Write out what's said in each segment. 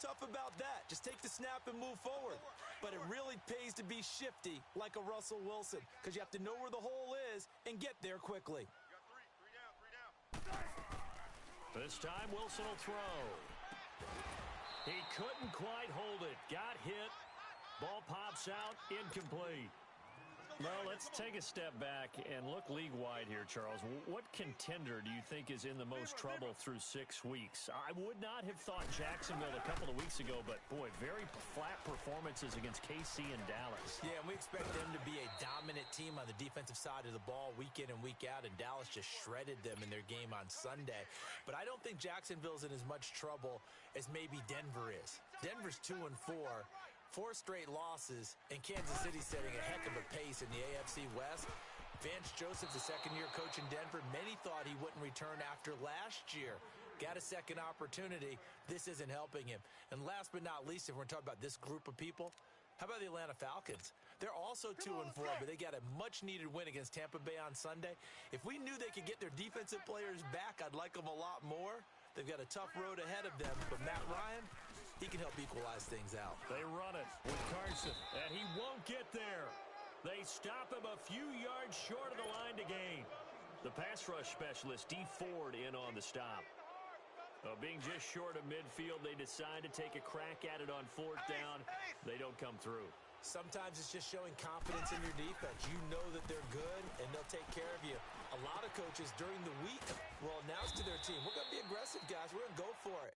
tough about that. Just take the snap and move forward. But it really pays to be shifty like a Russell Wilson because you have to know where the hole is and get there quickly. This time, Wilson will throw. He couldn't quite hold it. Got hit. Ball pops out. Incomplete. Well, let's take a step back and look league-wide here, Charles. What contender do you think is in the most trouble through 6 weeks? I would not have thought Jacksonville a couple of weeks ago, but, boy, very flat performances against KC and Dallas. Yeah, and we expect them to be a dominant team on the defensive side of the ball week in and week out, and Dallas just shredded them in their game on Sunday. But I don't think Jacksonville's in as much trouble as maybe Denver is. Denver's 2-4. 4 straight losses, and Kansas City setting a heck of a pace in the AFC West. Vance Joseph's a second-year coach in Denver. Many thought he wouldn't return after last year. Got a second opportunity. This isn't helping him. And last but not least, if we're talking about this group of people, how about the Atlanta Falcons? They're also 2-4, but they got a much-needed win against Tampa Bay on Sunday. If we knew they could get their defensive players back, I'd like them a lot more. They've got a tough road ahead of them, but Matt Ryan, he can help equalize things out. They run it with Carson, and he won't get there. They stop him a few yards short of the line to gain. The pass rush specialist, D. Ford, in on the stop. Being just short of midfield, they decide to take a crack at it on 4th down. They don't come through. Sometimes it's just showing confidence in your defense. You know that they're good, and they'll take care of you. A lot of coaches during the week will announce to their team, we're going to be aggressive, guys. We're going to go for it.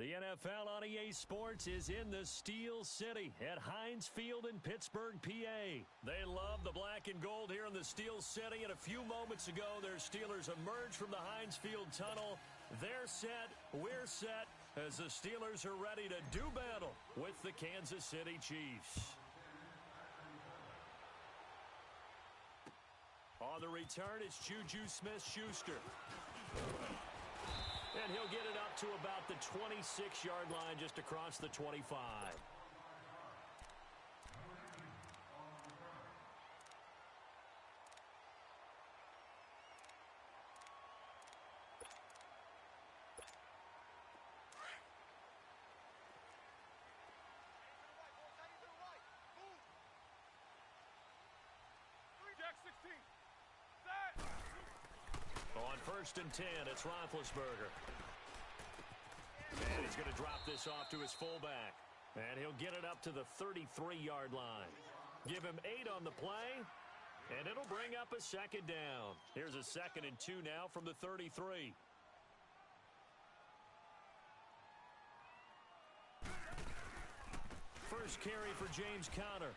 The NFL on EA Sports is in the Steel City at Heinz Field in Pittsburgh, PA. They love the black and gold here in the Steel City, and a few moments ago, their Steelers emerged from the Heinz Field tunnel. They're set, we're set, as the Steelers are ready to do battle with the Kansas City Chiefs. On the return, it's Juju Smith-Schuster. And he'll get it up to about the 26-yard line, just across the 25. On 1st and 10, it's Roethlisberger. And he's going to drop this off to his fullback. And he'll get it up to the 33-yard line. Give him 8 on the play, and it'll bring up a second down. Here's a 2nd and 2 now from the 33. First carry for James Conner.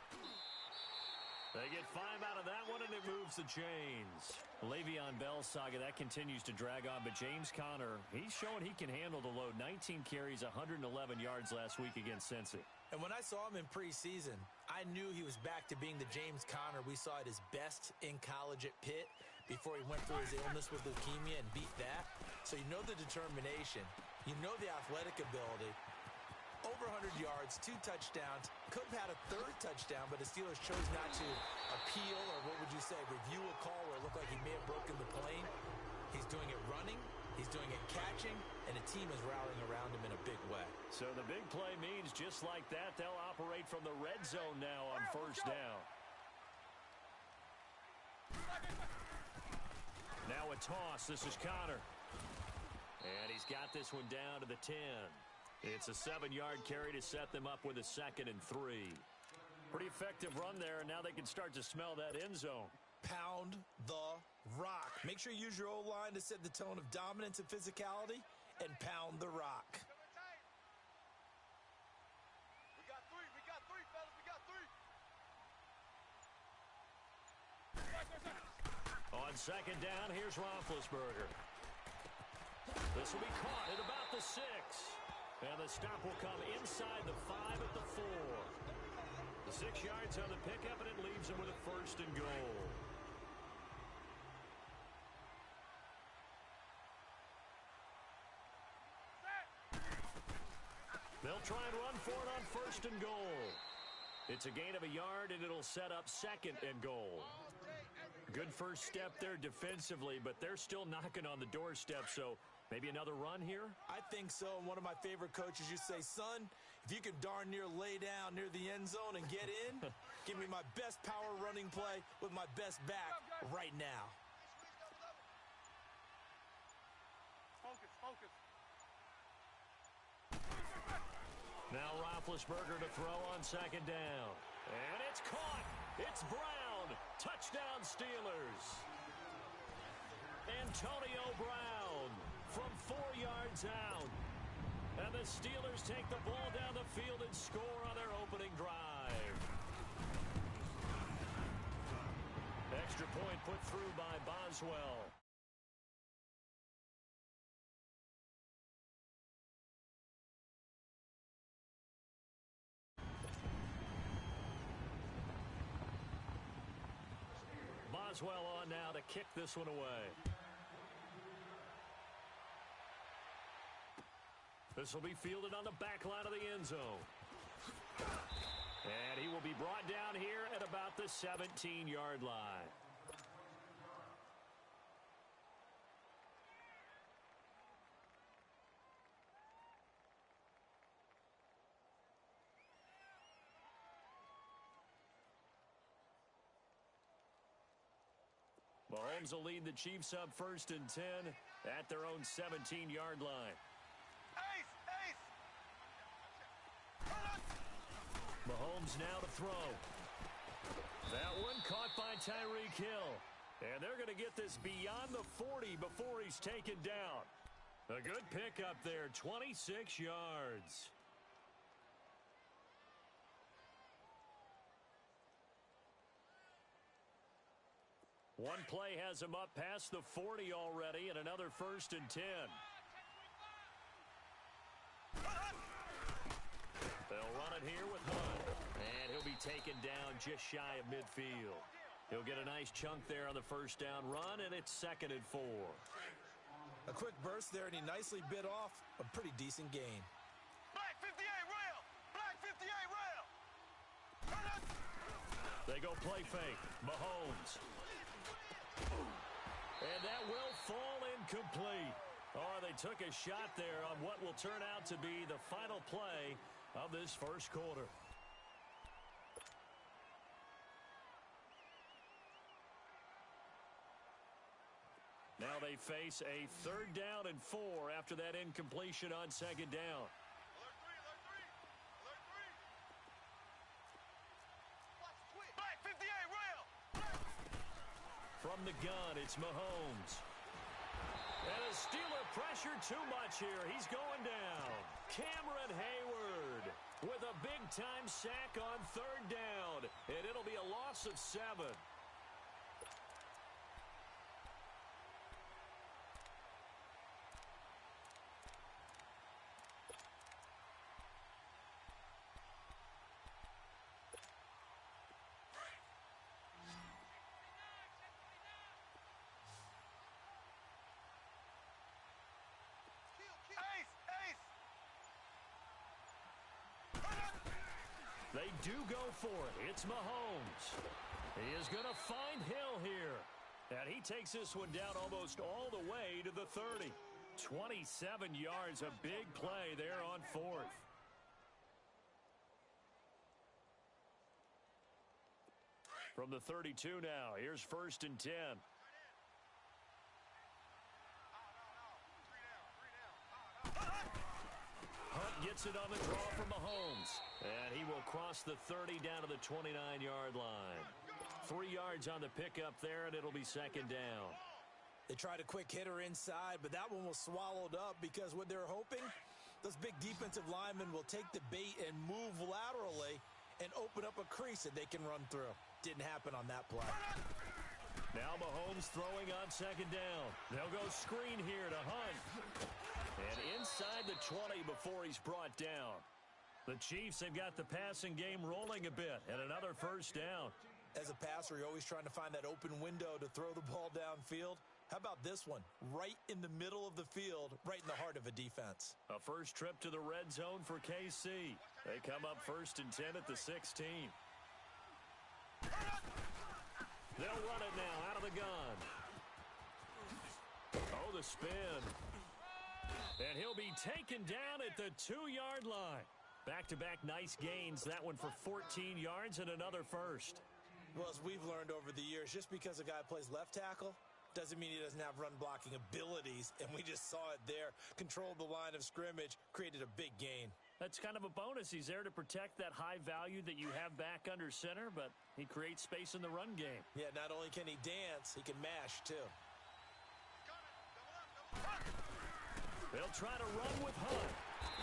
They get 5 out of that one, and it moves the chains. Le'Veon Bell's saga, that continues to drag on, but James Conner, he's showing he can handle the load. 19 carries, 111 yards last week against Cincy. And when I saw him in preseason, I knew he was back to being the James Conner we saw at his best in college at Pitt before he went through his illness with leukemia and beat that. So you know the determination. You know the athletic ability. Over 100 yards, 2 touchdowns. Could have had a 3rd touchdown, but the Steelers chose not to appeal, or what would you say, review a call where it looked like he may have broken the plane. He's doing it running, he's doing it catching, and the team is rallying around him in a big way. So the big play means just like that, they'll operate from the red zone now on 1st down. Now a toss. This is Conner. And he's got this one down to the 10. It's a 7-yard carry to set them up with a 2nd and 3. Pretty effective run there, and now they can start to smell that end zone. Pound the rock. Make sure you use your O-line to set the tone of dominance and physicality, and pound the rock. We got three, fellas. We got 3. On 2nd down, here's Roethlisberger. This will be caught at about the 6. And the stop will come inside the 5 at the 4. The 6 yards on the pickup, and it leaves them with a 1st and goal. They'll try and run for it on 1st and goal. It's a gain of a yard, and it'll set up 2nd and goal. Good first step there defensively, but they're still knocking on the doorstep, so maybe another run here? I think so. One of my favorite coaches used to say, son, if you can darn near lay down near the end zone and get in, give me my best power running play with my best back right now. Focus. Now Roethlisberger to throw on 2nd down. And it's caught. It's Brown. Touchdown Steelers. Antonio Brown from 4 yards out. And the Steelers take the ball down the field and score on their opening drive. Extra point put through by Boswell. Boswell on now to kick this one away. This will be fielded on the back line of the end zone. And he will be brought down here at about the 17-yard line. Mahomes will lead the Chiefs up 1st and 10 at their own 17-yard line. Mahomes now to throw. That one caught by Tyreek Hill. And they're going to get this beyond the 40 before he's taken down. A good pickup there, 26 yards. One play has him up past the 40 already, and another 1st and 10. They'll run it here with Hunt. And he'll be taken down just shy of midfield. He'll get a nice chunk there on the 1st down run, and it's 2nd and 4. A quick burst there, and he nicely bit off a pretty decent gain. Black 58 rail! Black 58 rail! They go play fake. Mahomes. And that will fall incomplete. Oh, they took a shot there on what will turn out to be the final play of this 1st quarter. Now they face a 3rd down and 4 after that incompletion on 2nd down. Alert 3, alert 3! Alert 3! Watch twitch! Black 58 rail! From the gun, it's Mahomes. And a Steeler pressure too much here. He's going down. Cameron Hayward with a big-time sack on 3rd down. And it'll be a loss of 7. They do go for it. It's Mahomes. He is going to find Hill here. And he takes this one down almost all the way to the 30. 27 yards, a big play there on 4th. From the 32 now, here's 1st and 10. Hunt gets it on the draw from Mahomes. And he will cross the 30 down to the 29-yard line. 3 yards on the pickup there, and it'll be 2nd down. They tried a quick hitter inside, but that one was swallowed up because what they're hoping, those big defensive linemen will take the bait and move laterally and open up a crease that they can run through. Didn't happen on that play. Now Mahomes throwing on 2nd down. They'll go screen here to Hunt. And inside the 20 before he's brought down. The Chiefs have got the passing game rolling a bit, and another 1st down. As a passer, you're always trying to find that open window to throw the ball downfield. How about this one? Right in the middle of the field, right in the heart of a defense. A first trip to the red zone for KC. They come up 1st and 10 at the 16. They'll run it now out of the gun. Oh, the spin. And he'll be taken down at the 2-yard line. Back-to-back nice gains. That one for 14 yards and another 1st. Well, as we've learned over the years, just because a guy plays left tackle doesn't mean he doesn't have run-blocking abilities, and we just saw it there. Controlled the line of scrimmage, created a big gain. That's kind of a bonus. He's there to protect that high value that you have back under center, but he creates space in the run game. Yeah, not only can he dance, he can mash, too. They'll try to run with Hunt.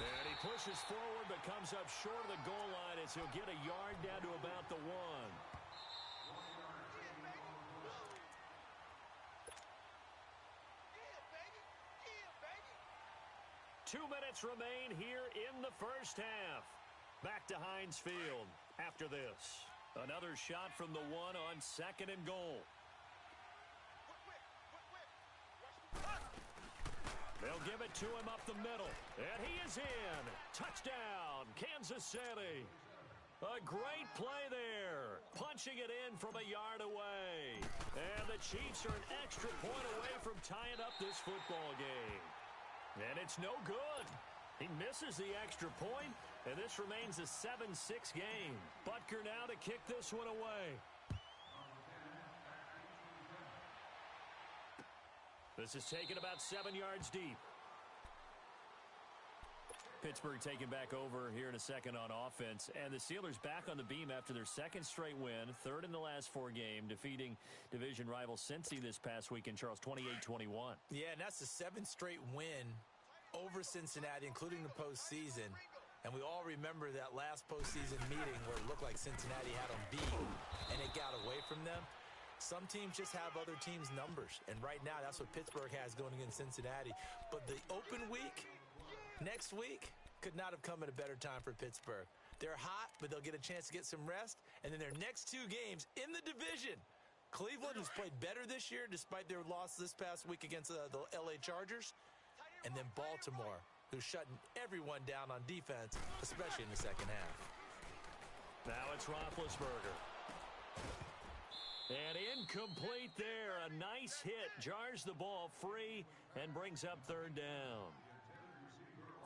And he pushes forward but comes up short of the goal line as he'll get a yard down to about the 1. Yeah, 2 minutes remain here in the 1st half. Back to Heinz Field after this. Another shot from the 1 on 2nd and goal. They'll give it to him up the middle. And he is in. Touchdown, Kansas City. A great play there. Punching it in from a yard away. And the Chiefs are an extra point away from tying up this football game. And it's no good. He misses the extra point, and this remains a 7-6 game. Butker now to kick this one away. This is taken about 7 yards deep. Pittsburgh taking back over here in a second on offense. And the Steelers back on the beam after their 2nd straight win, 3rd in the last 4 games, defeating division rival Cincy this past weekend, Charles, 28-21. Yeah, and that's the 7th straight win over Cincinnati, including the postseason. And we all remember that last postseason meeting where it looked like Cincinnati had them beat, and it got away from them. Some teams just have other teams' numbers, and right now that's what Pittsburgh has going against Cincinnati. But the open week, next week, could not have come at a better time for Pittsburgh. They're hot, but they'll get a chance to get some rest, and then their next two games in the division, Cleveland, who's played better this year despite their loss this past week against the LA Chargers, and then Baltimore, who's shutting everyone down on defense, especially in the second half. Now it's Roethlisberger. And incomplete there. A nice hit. Jars the ball free and brings up third down.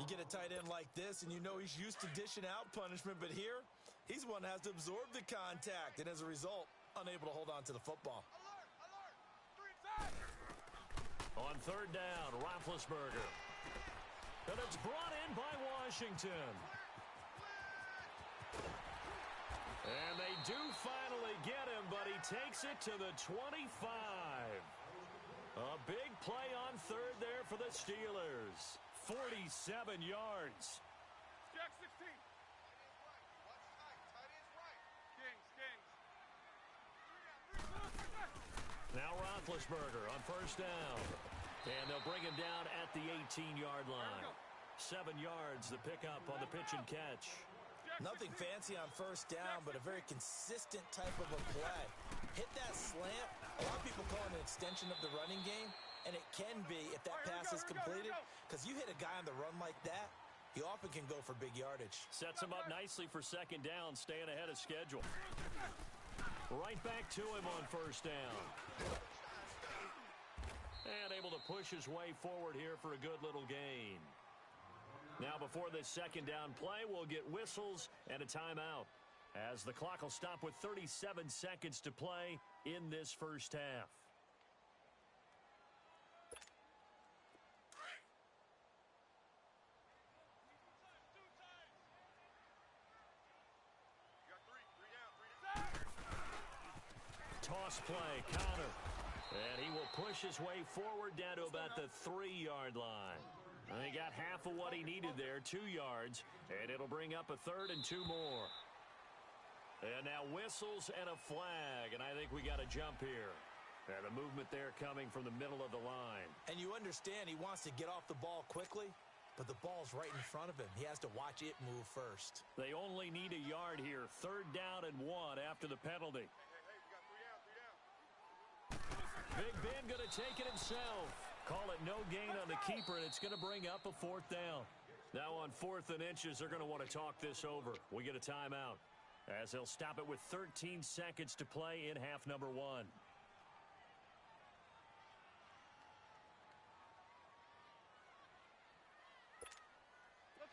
You get a tight end like this, and you know he's used to dishing out punishment, but here, he's one that has to absorb the contact, and as a result, unable to hold on to the football. On third down, Roethlisberger. And it's brought in by Washington. And they do finally get him, but he takes it to the 25. A big play on third there for the Steelers. 47 yards. Jack 16. Now Roethlisberger on first down. And they'll bring him down at the 18-yard line. 7 yards the pickup on the pitch and catch. Nothing fancy on first down, but a very consistent type of a play. Hit that slant. A lot of people call it an extension of the running game, and it can be if that pass is completed, because you hit a guy on the run like that, he often can go for big yardage. Sets him up nicely for second down, staying ahead of schedule. Right back to him on first down. And able to push his way forward here for a good little gain. Now before this second down play, we'll get whistles and a timeout, as the clock will stop with 37 seconds to play in this first half. Toss play, counter. And he will push his way forward down to about the 3-yard line. And he got half of what he needed there, 2 yards, and it'll bring up a third and 2 more. And now whistles and a flag, and I think we got a jump here. And the movement there coming from the middle of the line. And you understand he wants to get off the ball quickly, but the ball's right in front of him. He has to watch it move first. They only need a yard here. Third down and 1 after the penalty. Big Ben going to take it himself. Call it no gain on the keeper, and it's going to bring up a fourth down. Now on 4th and inches, they're going to want to talk this over. We get a timeout, as they'll stop it with 13 seconds to play in half number 1.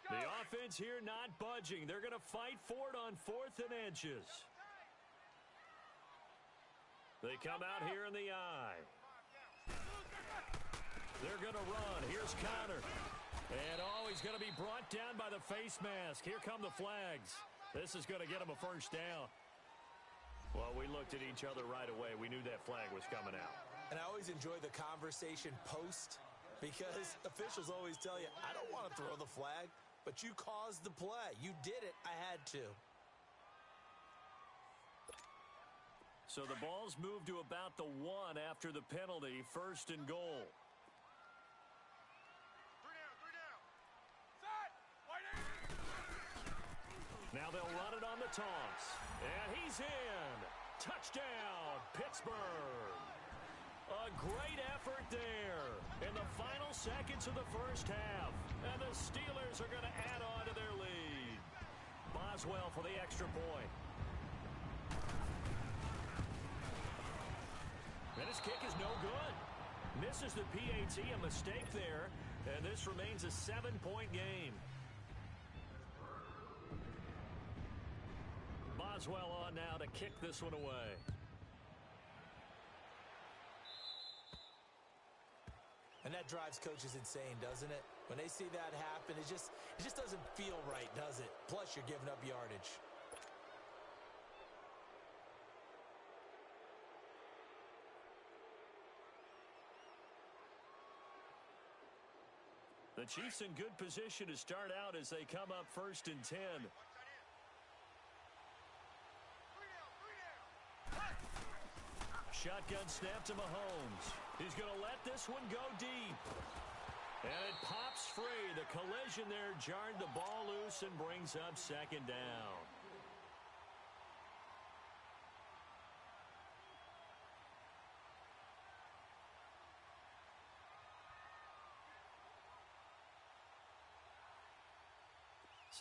The offense here not budging. They're going to fight for it on 4th and inches. They come out here in the eye. They're going to run. Here's Connor. And, he's going to be brought down by the face mask. Here come the flags. This is going to get him a first down. Well, we looked at each other right away. We knew that flag was coming out. And I always enjoy the conversation post, because officials always tell you, I don't want to throw the flag, but you caused the play. You did it. I had to. So the ball's moved to about the 1 after the penalty, 1st and goal. 3 down. Set. White. Now they'll run it on the toss. And he's in. Touchdown, Pittsburgh. A great effort there in the final seconds of the first half. And the Steelers are going to add on to their lead. Boswell for the extra point. And his kick is no good. Misses the PAT, a mistake there. And this remains a 7-point game. Boswell on now to kick this one away. And that drives coaches insane, doesn't it? When they see that happen, it just doesn't feel right, does it? Plus, you're giving up yardage. The Chiefs in good position to start out as they come up 1st and 10. Shotgun snap to Mahomes. He's going to let this one go deep. And it pops free. The collision there jarred the ball loose and brings up 2nd down.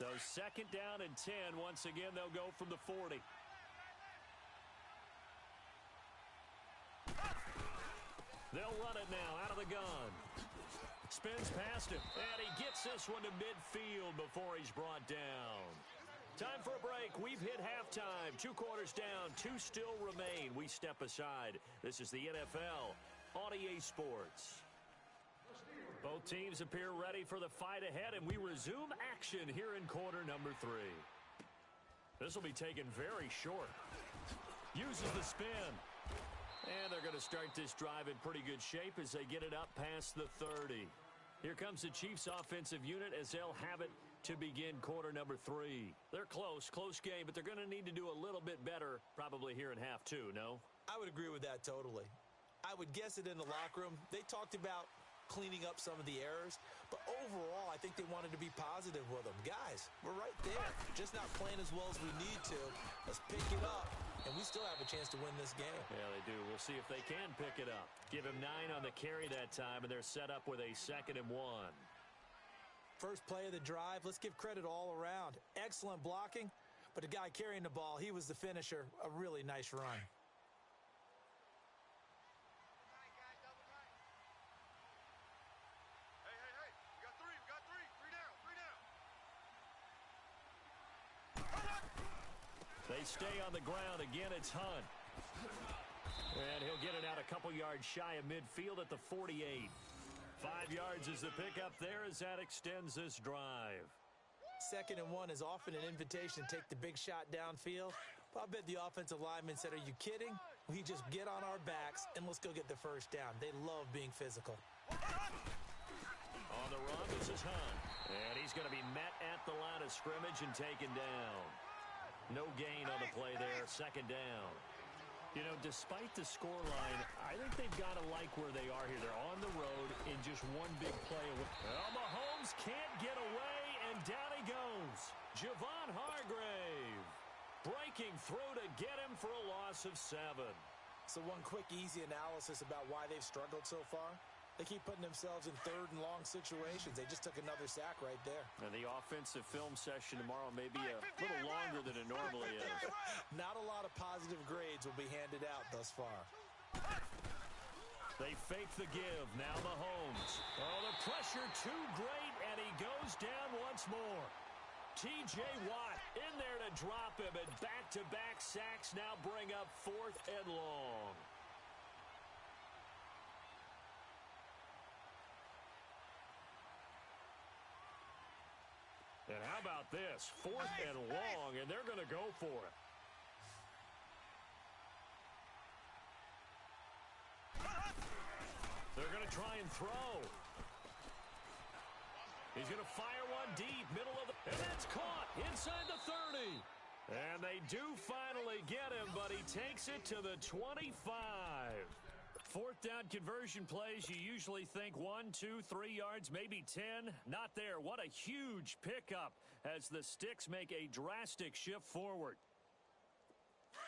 So 2nd down and 10. Once again, they'll go from the 40. They'll run it now out of the gun. Spins past him, and he gets this one to midfield before he's brought down. Time for a break. We've hit halftime. 2 quarters down, 2 still remain. We step aside. This is the NFL on EA Sports. Both teams appear ready for the fight ahead, and we resume action here in quarter number 3. This will be taken very short. Uses the spin. And they're going to start this drive in pretty good shape as they get it up past the 30. Here comes the Chiefs offensive unit as they'll have it to begin quarter number 3. They're close game, but they're going to need to do a little bit better probably here in half 2, no? I would agree with that totally. I would guess it in the locker room. They talked about cleaning up some of the errors, but overall, I think they wanted to be positive with them. Guys, we're right there. Just not playing as well as we need to. Let's pick it up, and we still have a chance to win this game. Yeah, they do. We'll see if they can pick it up. Give him 9 on the carry that time, and they're set up with a 2nd and 1. First play of the drive, let's give credit all around. Excellent blocking, but the guy carrying the ball, he was the finisher. A really nice run. They stay on the ground. Again, it's Hunt. And he'll get it out a couple yards shy of midfield at the 48. 5 yards is the pickup there as that extends this drive. 2nd and 1 is often an invitation to take the big shot downfield. But I bet the offensive lineman said, are you kidding? We just get on our backs and let's go get the first down. They love being physical. On the run, this is Hunt. And he's going to be met at the line of scrimmage and taken down. No gain on the play there, 2nd down. You know, despite the scoreline, I think they've got to like where they are here. They're on the road in just one big play. Well, Mahomes can't get away, and down he goes. Javon Hargrave breaking through to get him for a loss of 7. So one quick, easy analysis about why they've struggled so far. They keep putting themselves in 3rd and long situations. They just took another sack right there. And the offensive film session tomorrow may be a little longer than it normally is. Not a lot of positive grades will be handed out thus far. They fake the give. Now Mahomes. Oh, the pressure too great, and he goes down once more. T.J. Watt in there to drop him, and back-to-back sacks now bring up 4th and long. And how about this? 4th and long, and they're going to go for it. They're going to try and throw. He's going to fire one deep, middle of the... And that's caught inside the 30. And they do finally get him, but he takes it to the 25. 4th down conversion plays, you usually think 1, 2, 3 yards, maybe 10. Not there. What a huge pickup as the Sticks make a drastic shift forward.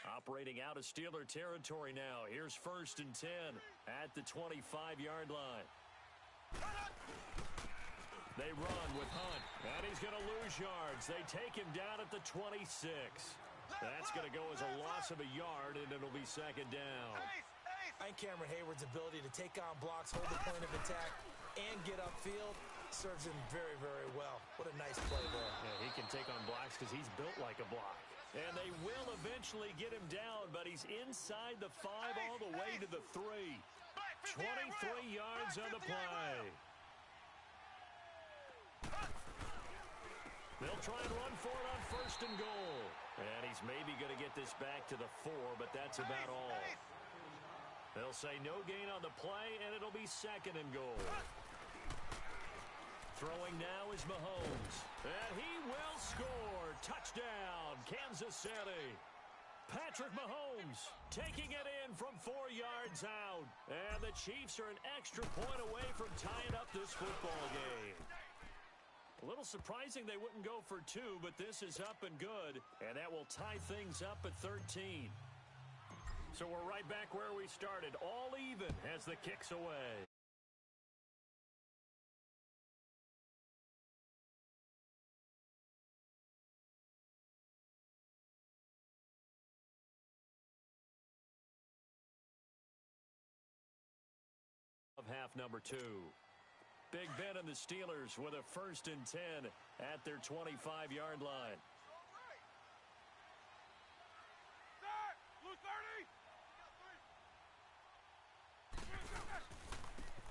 Operating out of Steeler territory now. Here's 1st and 10 at the 25-yard line. They run with Hunt, and he's going to lose yards. They take him down at the 26. That's going to go as a loss of a yard, and it'll be 2nd down. I think Cameron Hayward's ability to take on blocks, hold the point of attack, and get upfield serves him very, very well. What a nice play there. Yeah, he can take on blocks because he's built like a block. And they will eventually get him down, but he's inside the 5 all the way to the 3. 23 yards on the play. They'll try and run for it on 1st and goal. And he's maybe going to get this back to the 4, but that's about all. They'll say no gain on the play, and it'll be 2nd and goal. Throwing now is Mahomes. And he will score. Touchdown, Kansas City. Patrick Mahomes taking it in from 4 yards out. And the Chiefs are an extra point away from tying up this football game. A little surprising they wouldn't go for 2, but this is up and good. And that will tie things up at 13. So we're right back where we started, all even as the kick's away. Of half number 2. Big Ben and the Steelers with a 1st and 10 at their 25-yard line.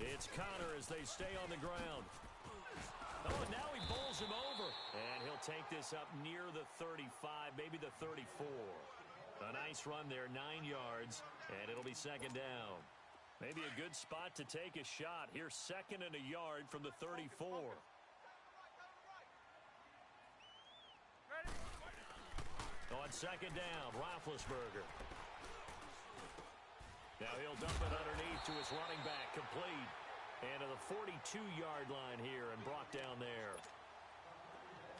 It's Connor as they stay on the ground. Oh, and now he bowls him over. And he'll take this up near the 35, maybe the 34. A nice run there, 9 yards, and it'll be 2nd down. Maybe a good spot to take a shot. Here's 2nd and a yard from the 34. On 2nd down, Roethlisberger. Now he'll dump it underneath to his running back, complete. And to the 42-yard line here and brought down there.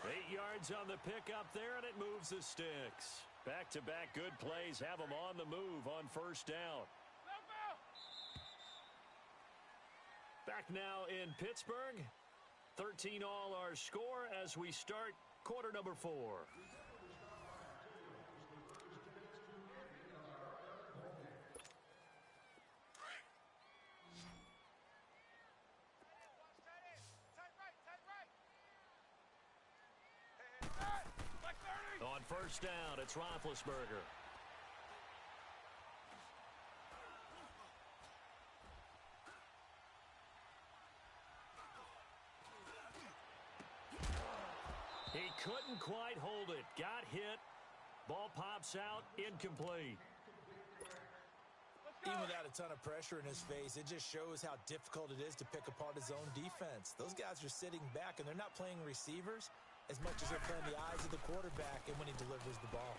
8 yards on the pickup there, and it moves the sticks. Back-to-back good plays have them on the move on 1st down. Back now in Pittsburgh. 13 all our score as we start quarter number 4. On 1st down, it's Roethlisberger. He couldn't quite hold it. Got hit. Ball pops out. Incomplete. Even without a ton of pressure in his face, it just shows how difficult it is to pick apart his own defense. Those guys are sitting back, and they're not playing receivers as much as they're playing the eyes of the quarterback and when he delivers the ball.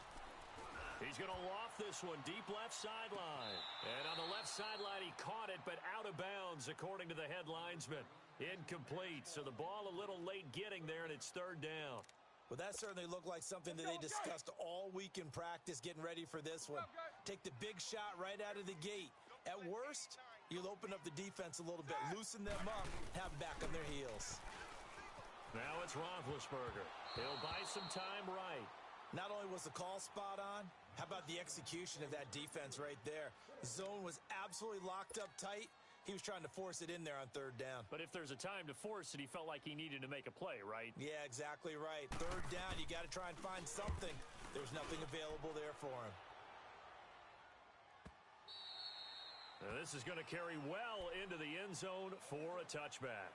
He's going to loft this one deep left sideline. And on the left sideline, he caught it, but out of bounds, according to the head linesman. Incomplete, so the ball a little late getting there, and it's 3rd down. Well, that certainly looked like something that they discussed all week in practice, getting ready for this one. Take the big shot right out of the gate. At worst, you'll open up the defense a little bit, loosen them up, have them back on their heels. Now it's Roethlisberger. He'll buy some time right. Not only was the call spot on, how about the execution of that defense right there? The zone was absolutely locked up tight. He was trying to force it in there on 3rd down. But if there's a time to force it, he felt like he needed to make a play, right? Yeah, exactly right. 3rd down, you got to try and find something. There's nothing available there for him. Now this is going to carry well into the end zone for a touchback.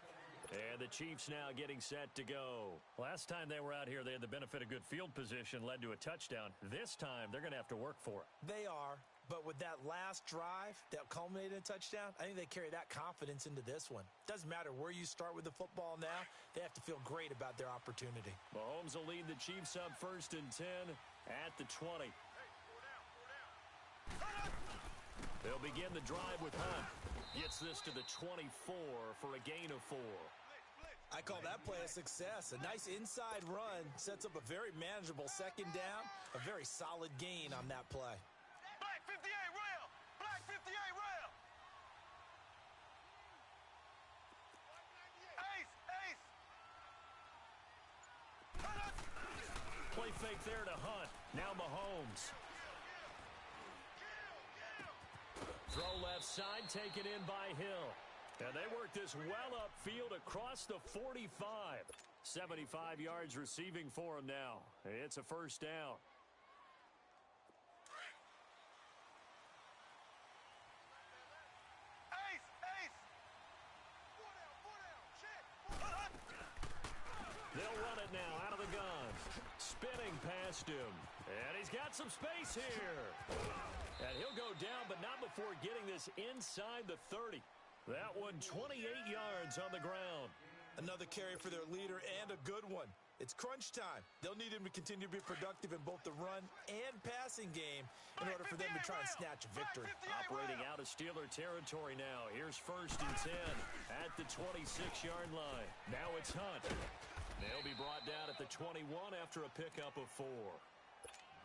And the Chiefs now getting set to go. Last time they were out here, they had the benefit of good field position, led to a touchdown. This time, they're going to have to work for it. They are, but with that last drive that culminated in a touchdown, I think they carry that confidence into this one. Doesn't matter where you start with the football now, they have to feel great about their opportunity. Mahomes will lead the Chiefs up 1st and 10 at the 20. They'll begin the drive with Hunt. Gets this to the 24 for a gain of 4. I call that play a success. A nice inside run sets up a very manageable 2nd down. A very solid gain on that play. Black 58 rail! Black 58 rail! Ace! Ace! Play fake there to Hunt. Now Mahomes. Throw left side, taken in by Hill. And they work this well upfield across the 45. 75 yards receiving for him now. It's a 1st down. Ace! Ace! They'll run it now out of the gun. Spinning past him. And he's got some space here. And he'll go down, but not before getting this inside the 30. That one 28 yards on the ground. Another carry for their leader and a good one. It's crunch time. They'll need him to continue to be productive in both the run and passing game in order for them to try and snatch a victory. Operating out of Steeler territory now. Here's 1st and 10 at the 26-yard line. Now it's Hunt. They'll be brought down at the 21 after a pickup of 4.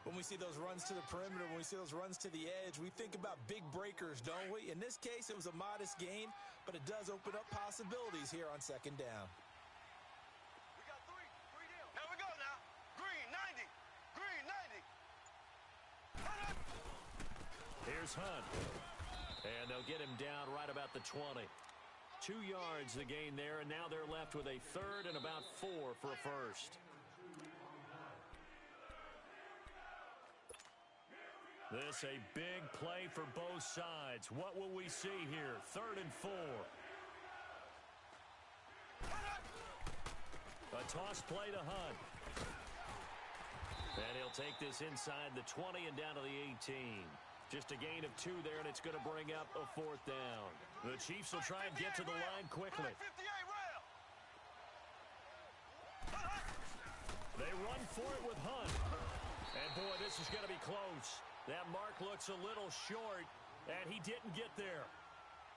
When we see those runs to the perimeter, when we see those runs to the edge, we think about big breakers, don't we? In this case, it was a modest gain, but it does open up possibilities here on 2nd down. We got three down. Here we go now. Green, 90. Green, 90. Here's Hunt. And they'll get him down right about the 20. 2 yards the gain there, and now they're left with a 3rd and about 4 for a first. This a big play for both sides. What will we see here? 3rd and 4. A toss play to Hunt. And he'll take this inside the 20 and down to the 18. Just a gain of 2 there, and it's going to bring up a 4th down. The Chiefs will try and get to the line quickly. They run for it with Hunt. And, boy, this is going to be close. That mark looks a little short, and he didn't get there.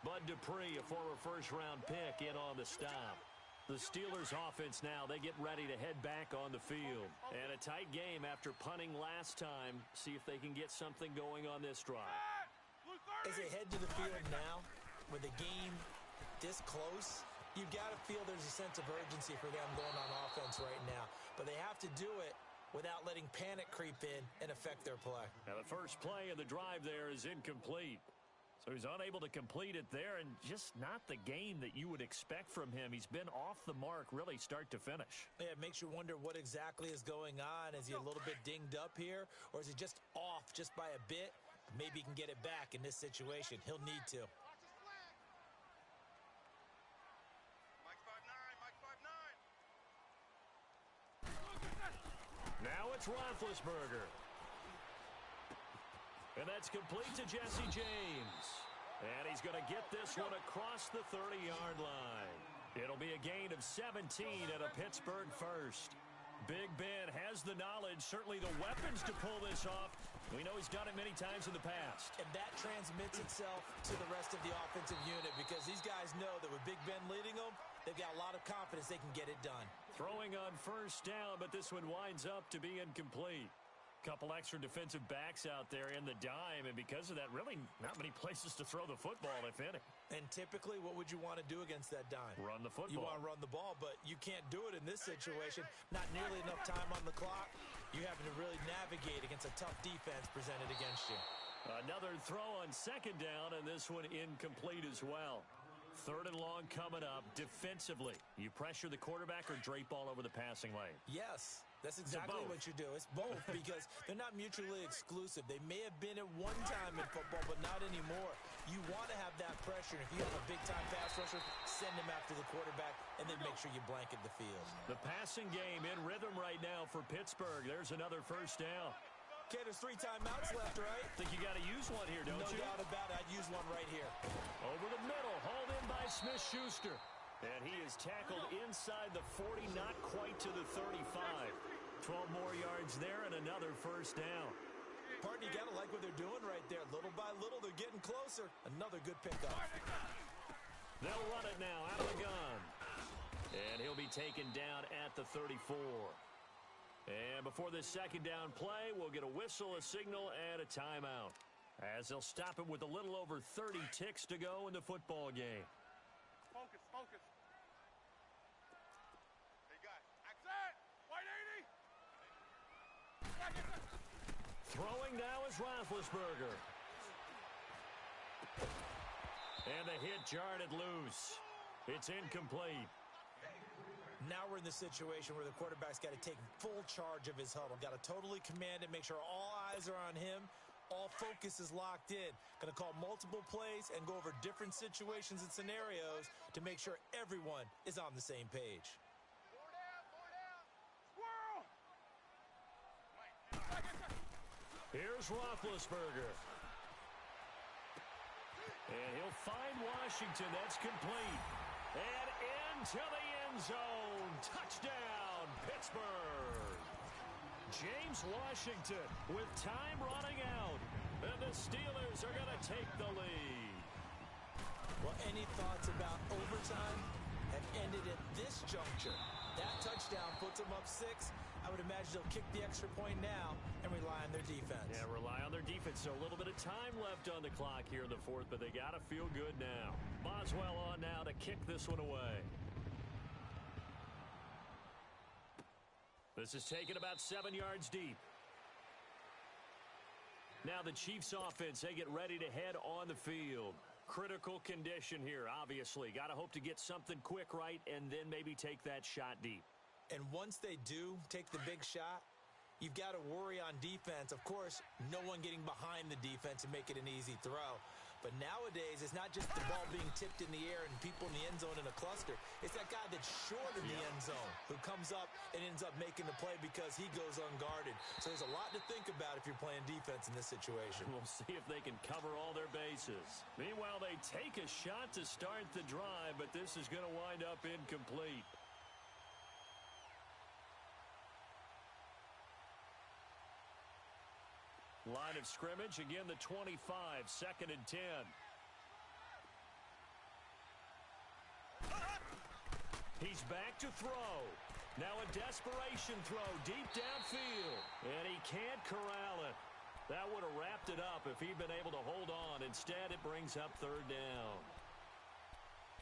Bud Dupree, a former first-round pick, in on the stop. The Steelers' offense now, they get ready to head back on the field. And a tight game after punting last time. See if they can get something going on this drive. As they head to the field now, with the game this close, you've got to feel there's a sense of urgency for them going on offense right now. But they have to do it without letting panic creep in and affect their play. Now, the first play of the drive there is incomplete. So he's unable to complete it there, and just not the game that you would expect from him. He's been off the mark really start to finish. Yeah, it makes you wonder what exactly is going on. Is he a little bit dinged up here, or is he just off just by a bit? Maybe he can get it back in this situation. He'll need to. Now it's Roethlisberger. And that's complete to Jesse James. And he's going to get this one across the 30-yard line. It'll be a gain of 17 and a Pittsburgh first. Big Ben has the knowledge, certainly the weapons to pull this off. We know he's done it many times in the past. And that transmits itself to the rest of the offensive unit because these guys know that with Big Ben leading them, they've got a lot of confidence they can get it done. Throwing on 1st down, but this one winds up to be incomplete. Couple extra defensive backs out there in the dime, and because of that, really not many places to throw the football, if any. And typically, what would you want to do against that dime? Run the football. You want to run the ball, but you can't do it in this situation. Not nearly enough time on the clock. You're having to really navigate against a tough defense presented against you. Another throw on 2nd down, and this one incomplete as well. 3rd and long coming up defensively. You pressure the quarterback or drape all over the passing lane? Yes, that's exactly what you do. It's both because they're not mutually exclusive. They may have been at one time in football, but not anymore. You want to have that pressure. If you have a big-time pass rusher, send him after the quarterback and then make sure you blanket the field. The passing game in rhythm right now for Pittsburgh. There's another 1st down. Okay, there's 3 timeouts left, right? Think you got to use one here, don't you? No doubt about it. I'd use one right here. Over the middle, hauled in by Smith-Schuster. And he is tackled inside the 40, not quite to the 35. 12 more yards there and another 1st down. Partner, you got to like what they're doing right there. Little by little, they're getting closer. Another good pickup. They'll run it now out of the gun. And he'll be taken down at the 34. And before this 2nd down play, we'll get a whistle, a signal, and a timeout. As they'll stop him with a little over 30 ticks to go in the football game. Focus. Hey, guys. Accent. White 80. Throwing now is Roethlisberger. And the hit jarred it loose. It's incomplete. Now we're in the situation where the quarterback's got to take full charge of his huddle. Got to totally command it, make sure all eyes are on him. All focus is locked in. Going to call multiple plays and go over different situations and scenarios to make sure everyone is on the same page. Four down. Squirrel. Here's Roethlisberger. And he'll find Washington. That's complete. And into the end zone. Touchdown, Pittsburgh. James Washington with time running out. And the Steelers are going to take the lead. Well, any thoughts about overtime have ended at this juncture. That touchdown puts them up 6. I would imagine they'll kick the extra point now and rely on their defense. Yeah, rely on their defense. So a little bit of time left on the clock here in the fourth, but they got to feel good now. Boswell on now to kick this one away. This is taken about 7 yards deep. Now the Chiefs offense, they get ready to head on the field. Critical condition here, obviously. Got to hope to get something quick right and then maybe take that shot deep. And once they do take the big shot, you've got to worry on defense. Of course, no one getting behind the defense and make it an easy throw. But nowadays, it's not just the ball being tipped in the air and people in the end zone in a cluster. It's that guy that's short in the end zone who comes up and ends up making the play because he goes unguarded. So there's a lot to think about if you're playing defense in this situation. We'll see if they can cover all their bases. Meanwhile, they take a shot to start the drive, but this is going to wind up incomplete. Line of scrimmage, again the 25, 2nd and 10. He's back to throw. Now a desperation throw deep downfield. And he can't corral it. That would have wrapped it up if he'd been able to hold on. Instead, it brings up 3rd down.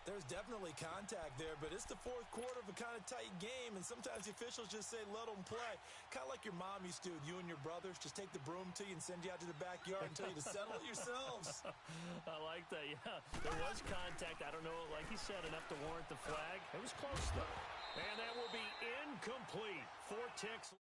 There's definitely contact there, but it's the fourth quarter of a kind of tight game, and sometimes the officials just say, let them play. Kind of like your mom used to with you and your brothers. Just take the broom to you and send you out to the backyard and tell you to settle it yourselves. I like that, yeah. There was contact. I don't know, like he said, enough to warrant the flag. It was close, though. And that will be incomplete. 4 ticks.